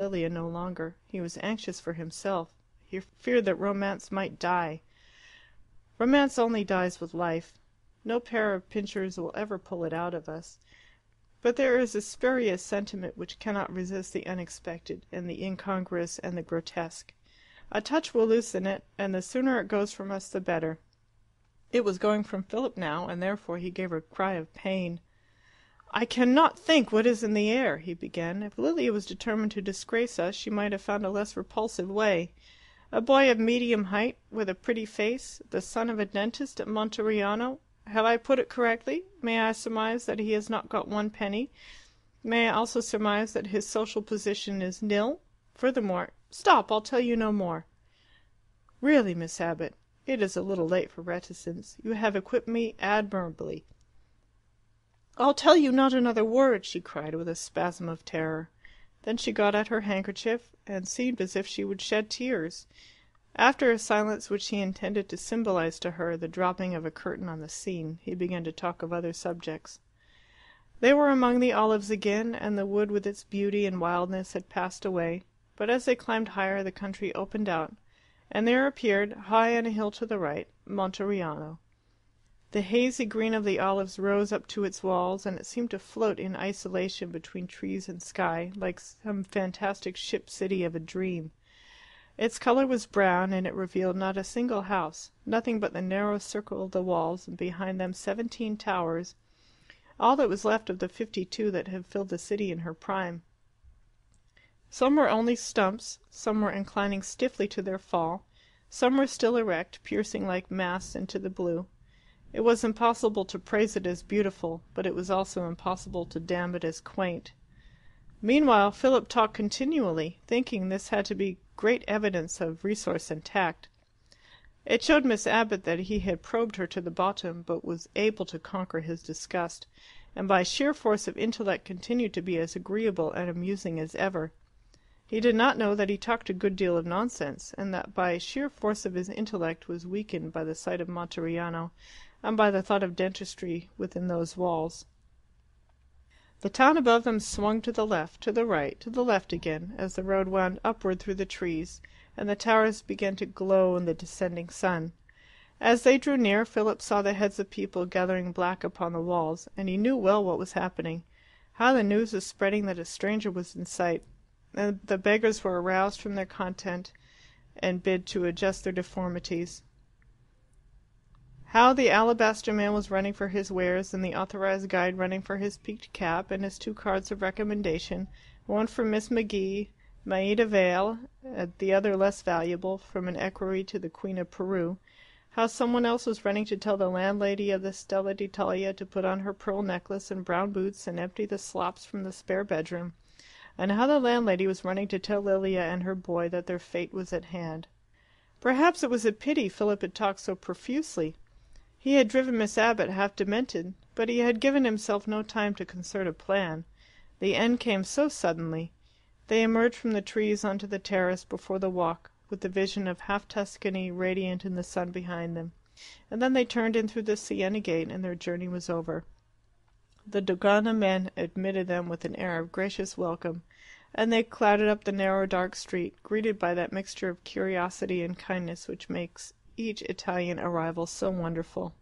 Lilia no longer. He was anxious for himself. He feared that romance might die. Romance only dies with life. No pair of pincers will ever pull it out of us. But there is a spurious sentiment which cannot resist the unexpected, and the incongruous, and the grotesque. A touch will loosen it, and the sooner it goes from us the better. It was going from Philip now, and therefore he gave a cry of pain. "I cannot think what is in the air," he began. "If Lilia was determined to disgrace us, she might have found a less repulsive way. A boy of medium height, with a pretty face, the son of a dentist at Monteriano. Have I put it correctly? May I surmise that he has not got one penny? May I also surmise that his social position is nil? Furthermore, stop, I'll tell you no more. Really, Miss Abbott, it is a little late for reticence. You have equipped me admirably." "I'll tell you not another word!" she cried, with a spasm of terror. Then she got out her handkerchief, and seemed as if she would shed tears. After a silence which he intended to symbolize to her the dropping of a curtain on the scene, he began to talk of other subjects. They were among the olives again, and the wood with its beauty and wildness had passed away, but as they climbed higher the country opened out, and there appeared, high on a hill to the right, Monteriano. The hazy green of the olives rose up to its walls, and it seemed to float in isolation between trees and sky, like some fantastic ship city of a dream. Its colour was brown, and it revealed not a single house, nothing but the narrow circle of the walls, and behind them 17 towers, all that was left of the 52 that had filled the city in her prime. Some were only stumps, some were inclining stiffly to their fall, some were still erect, piercing like masts into the blue. It was impossible to praise it as beautiful, but it was also impossible to damn it as quaint. Meanwhile Philip talked continually, thinking this had to be great evidence of resource and tact. It showed Miss Abbott that he had probed her to the bottom, but was able to conquer his disgust, and by sheer force of intellect continued to be as agreeable and amusing as ever. He did not know that he talked a good deal of nonsense, and that by sheer force of his intellect was weakened by the sight of Monteriano, and by the thought of dentistry within those walls. The town above them swung to the left, to the right, to the left again, as the road wound upward through the trees, and the towers began to glow in the descending sun. As they drew near, Philip saw the heads of people gathering black upon the walls, and he knew well what was happening, how the news was spreading that a stranger was in sight, and the beggars were aroused from their content and bid to adjust their deformities. How the alabaster man was running for his wares, and the authorized guide running for his peaked cap and his 2 cards of recommendation, one from Miss McGee, Maida Vale, the other less valuable, from an equerry to the Queen of Peru. How someone else was running to tell the landlady of the Stella d'Italia to put on her pearl necklace and brown boots and empty the slops from the spare bedroom. And how the landlady was running to tell Lilia and her boy that their fate was at hand. Perhaps it was a pity Philip had talked so profusely. He had driven Miss Abbott half demented, but he had given himself no time to concert a plan. The end came so suddenly. They emerged from the trees onto the terrace before the walk, with the vision of half Tuscany radiant in the sun behind them, and then they turned in through the Siena gate, and their journey was over. The Dogana men admitted them with an air of gracious welcome, and they clattered up the narrow dark street, greeted by that mixture of curiosity and kindness which makes each Italian arrival so wonderful.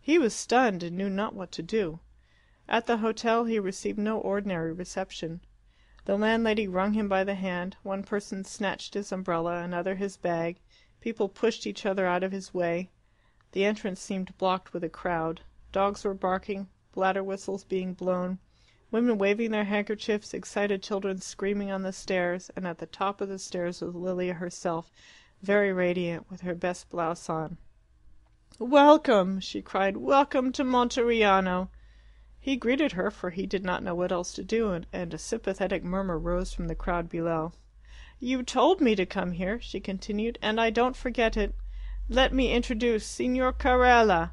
He was stunned and knew not what to do. At the hotel he received no ordinary reception. The landlady wrung him by the hand, one person snatched his umbrella, another his bag, people pushed each other out of his way. The entrance seemed blocked with a crowd. Dogs were barking, bladder whistles being blown, women waving their handkerchiefs, excited children screaming on the stairs, and at the top of the stairs was Lilia herself, very radiant, with her best blouse on. "Welcome!" she cried. "Welcome to Monteriano!" He greeted her, for he did not know what else to do, and a sympathetic murmur rose from the crowd below. "You told me to come here," she continued, "and I don't forget it. Let me introduce Signor Carella."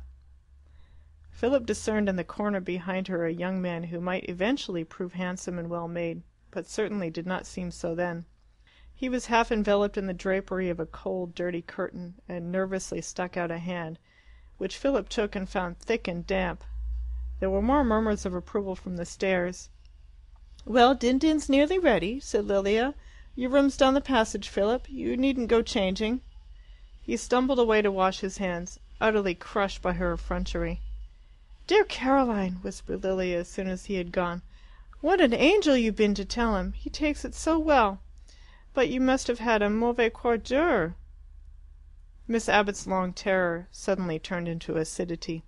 Philip discerned in the corner behind her a young man who might eventually prove handsome and well made, but certainly did not seem so then. He was half enveloped in the drapery of a cold, dirty curtain, and nervously stuck out a hand, which Philip took and found thick and damp. There were more murmurs of approval from the stairs. "Well, Din Din's nearly ready," said Lilia. "Your room's down the passage, Philip. You needn't go changing." He stumbled away to wash his hands, utterly crushed by her effrontery. "Dear Caroline," whispered Lilia as soon as he had gone, "what an angel you've been to tell him! He takes it so well. But you must have had a mauvais quart d'heure." Miss Abbott's long terror suddenly turned into acidity.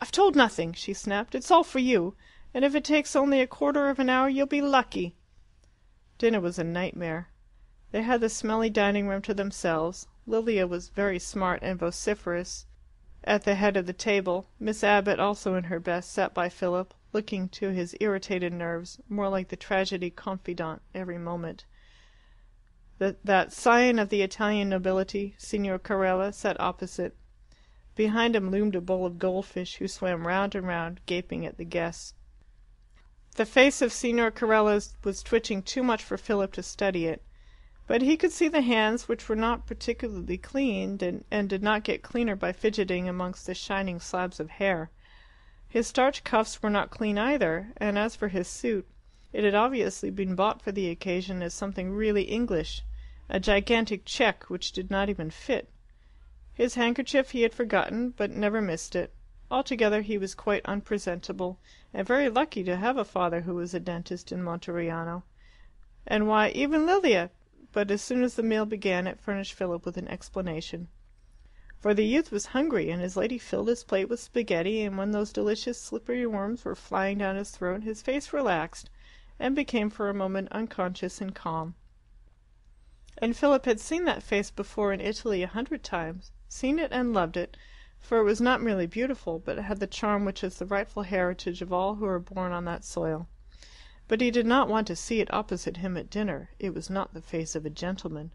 "I've told nothing," she snapped. "It's all for you. And if it takes only a quarter of an hour, you'll be lucky." Dinner was a nightmare. They had the smelly dining room to themselves. Lilia was very smart and vociferous at the head of the table. Miss Abbott, also in her best, sat by Philip, looking to his irritated nerves more like the tragedy confidante every moment. That scion of the Italian nobility, Signor Carella, sat opposite. Behind him loomed a bowl of goldfish, who swam round and round, gaping at the guests. The face of Signor Carella was twitching too much for Philip to study it. But he could see the hands, which were not particularly clean, and did not get cleaner by fidgeting amongst the shining slabs of hair. His starched cuffs were not clean either, and as for his suit, it had obviously been bought for the occasion as something really English, a gigantic check which did not even fit. His handkerchief he had forgotten, but never missed it. Altogether he was quite unpresentable, and very lucky to have a father who was a dentist in Monteriano. And why, even Lilia! But as soon as the meal began it furnished Philip with an explanation. For the youth was hungry, and his lady filled his plate with spaghetti, and when those delicious slippery worms were flying down his throat his face relaxed, and became for a moment unconscious and calm. And Philip had seen that face before in Italy 100 times, seen it and loved it, for it was not merely beautiful, but it had the charm which is the rightful heritage of all who are born on that soil. But he did not want to see it opposite him at dinner. It was not the face of a gentleman.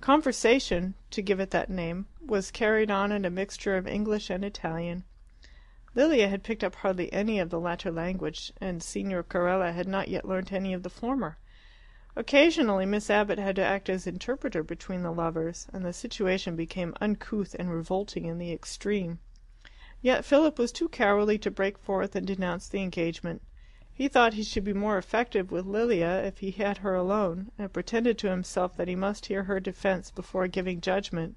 Conversation, to give it that name, was carried on in a mixture of English and Italian. Lilia had picked up hardly any of the latter language, and Signor Carella had not yet learnt any of the former. Occasionally Miss Abbott had to act as interpreter between the lovers, and the situation became uncouth and revolting in the extreme. Yet Philip was too cowardly to break forth and denounce the engagement. He thought he should be more effective with Lilia if he had her alone, and pretended to himself that he must hear her defence before giving judgment.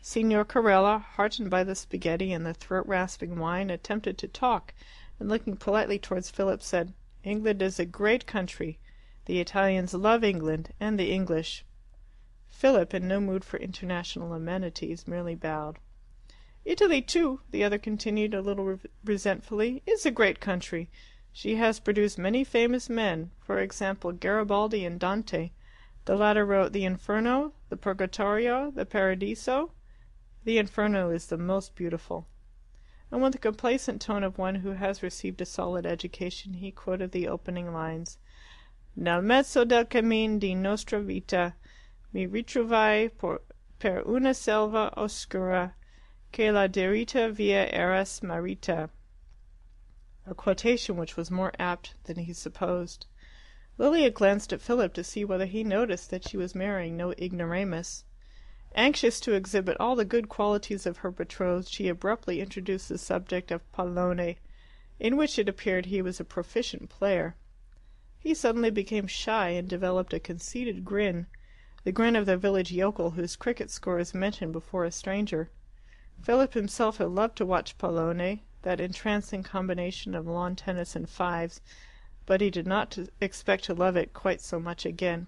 Signor Carella, heartened by the spaghetti and the throat-rasping wine, attempted to talk, and looking politely towards Philip, said, "England is a great country. The Italians love England, and the English." Philip, in no mood for international amenities, merely bowed. "Italy, too," the other continued, a little resentfully, "is a great country. She has produced many famous men, for example, Garibaldi and Dante. The latter wrote the Inferno, the Purgatorio, the Paradiso. The Inferno is the most beautiful." And with the complacent tone of one who has received a solid education, he quoted the opening lines: "Nel mezzo del cammin di nostra vita mi ritrovai per una selva oscura che la diritta via era smarrita." A quotation which was more apt than he supposed. Lilia glanced at Philip to see whether he noticed that she was marrying no ignoramus. Anxious to exhibit all the good qualities of her betrothed, she abruptly introduced the subject of pallone, in which it appeared he was a proficient player. He suddenly became shy and developed a conceited grin, the grin of the village yokel whose cricket score is mentioned before a stranger. Philip himself had loved to watch pallone, that entrancing combination of lawn tennis and fives, but he did not expect to love it quite so much again.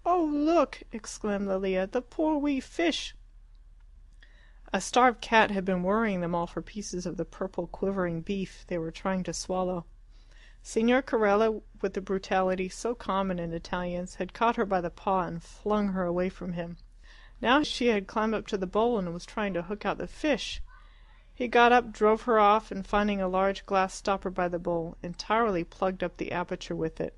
"Oh, look!" exclaimed Lilia, "the poor wee fish!" A starved cat had been worrying them all for pieces of the purple quivering beef they were trying to swallow. Signor Carella, with the brutality so common in Italians, had caught her by the paw and flung her away from him. Now she had climbed up to the bowl and was trying to hook out the fish. He got up, drove her off, and finding a large glass stopper by the bowl, entirely plugged up the aperture with it.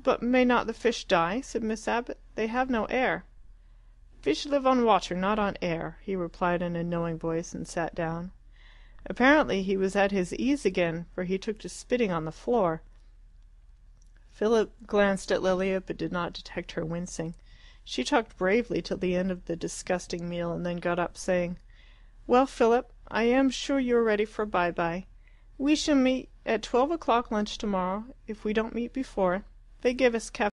"But may not the fish die?" said Miss Abbott. "They have no air." "Fish live on water, not on air," he replied in a knowing voice, and sat down. Apparently he was at his ease again, for he took to spitting on the floor. Philip glanced at Lilia, but did not detect her wincing. She talked bravely till the end of the disgusting meal, and then got up, saying, "Well, Philip, I am sure you are ready for bye-bye. We shall meet At 12 o'clock lunch tomorrow, if we don't meet before. They give us caffè.